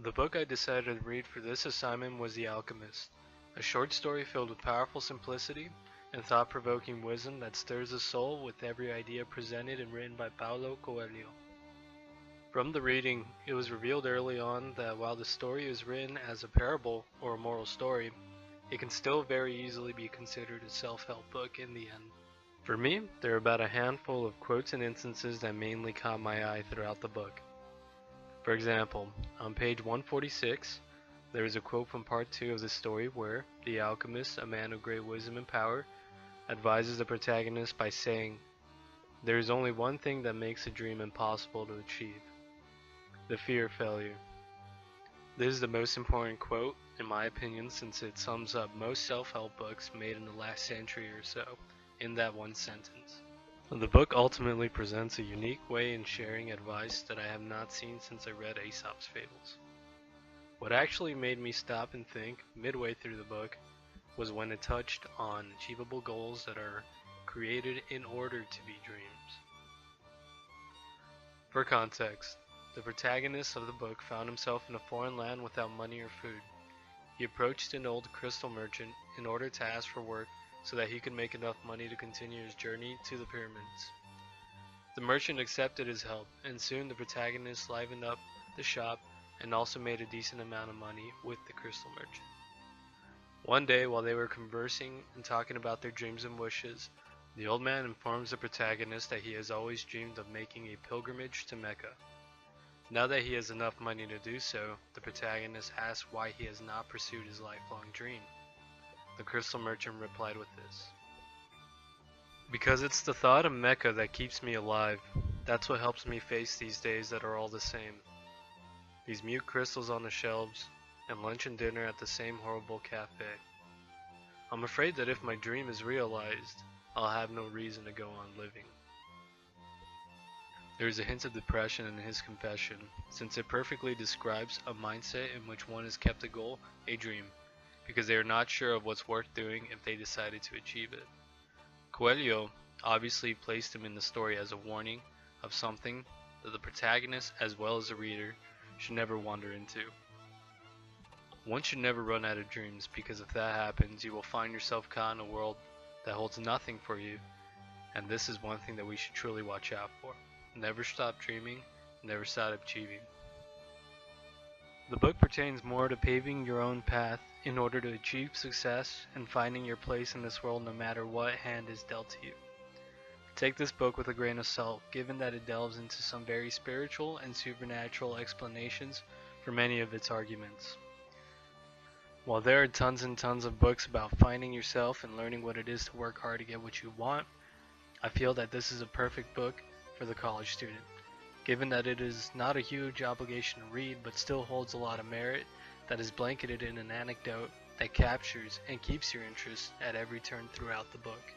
The book I decided to read for this assignment was The Alchemist, a short story filled with powerful simplicity and thought-provoking wisdom that stirs the soul with every idea presented and written by Paulo Coelho. From the reading, it was revealed early on that while the story is written as a parable or a moral story, it can still very easily be considered a self-help book in the end. For me, there are about a handful of quotes and instances that mainly caught my eye throughout the book. For example, on page 146, there is a quote from part 2 of the story where the alchemist, a man of great wisdom and power, advises the protagonist by saying, "There is only one thing that makes a dream impossible to achieve: the fear of failure." This is the most important quote, in my opinion, since it sums up most self-help books made in the last century or so in that one sentence. The book ultimately presents a unique way in sharing advice that I have not seen since I read Aesop's Fables. What actually made me stop and think midway through the book was when it touched on achievable goals that are created in order to be dreams. For context, the protagonist of the book found himself in a foreign land without money or food. He approached an old crystal merchant in order to ask for work so that he could make enough money to continue his journey to the pyramids. The merchant accepted his help, and soon the protagonist livened up the shop and also made a decent amount of money with the crystal merchant. One day, while they were conversing and talking about their dreams and wishes, the old man informs the protagonist that he has always dreamed of making a pilgrimage to Mecca. Now that he has enough money to do so, the protagonist asks why he has not pursued his lifelong dream. The crystal merchant replied with this: "Because it's the thought of Mecca that keeps me alive. That's what helps me face these days that are all the same. These mute crystals on the shelves, and lunch and dinner at the same horrible cafe. I'm afraid that if my dream is realized, I'll have no reason to go on living." There is a hint of depression in his confession, since it perfectly describes a mindset in which one has kept a goal a dream, because they are not sure of what's worth doing if they decided to achieve it. Coelho obviously placed him in the story as a warning of something that the protagonist as well as the reader should never wander into. One should never run out of dreams, because if that happens, you will find yourself caught in a world that holds nothing for you, and this is one thing that we should truly watch out for. Never stop dreaming, never stop achieving. The book pertains more to paving your own path in order to achieve success and finding your place in this world no matter what hand is dealt to you. Take this book with a grain of salt, given that it delves into some very spiritual and supernatural explanations for many of its arguments. While there are tons and tons of books about finding yourself and learning what it is to work hard to get what you want, I feel that this is a perfect book for the college student, given that it is not a huge obligation to read but still holds a lot of merit that is blanketed in an anecdote that captures and keeps your interest at every turn throughout the book.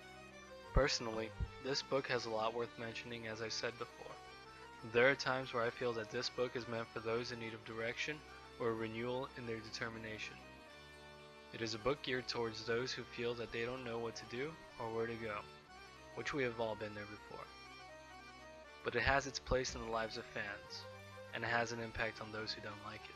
Personally, this book has a lot worth mentioning, as I said before. There are times where I feel that this book is meant for those in need of direction or renewal in their determination. It is a book geared towards those who feel that they don't know what to do or where to go, which we have all been there before. But it has its place in the lives of fans, and it has an impact on those who don't like it.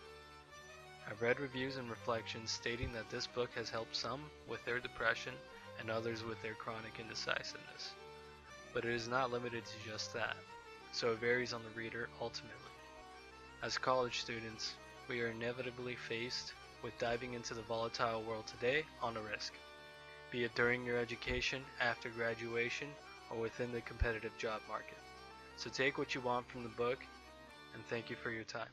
I've read reviews and reflections stating that this book has helped some with their depression and others with their chronic indecisiveness. But it is not limited to just that, so it varies on the reader ultimately. As college students, we are inevitably faced with diving into the volatile world today on a risk, be it during your education, after graduation, or within the competitive job market. So take what you want from the book, and thank you for your time.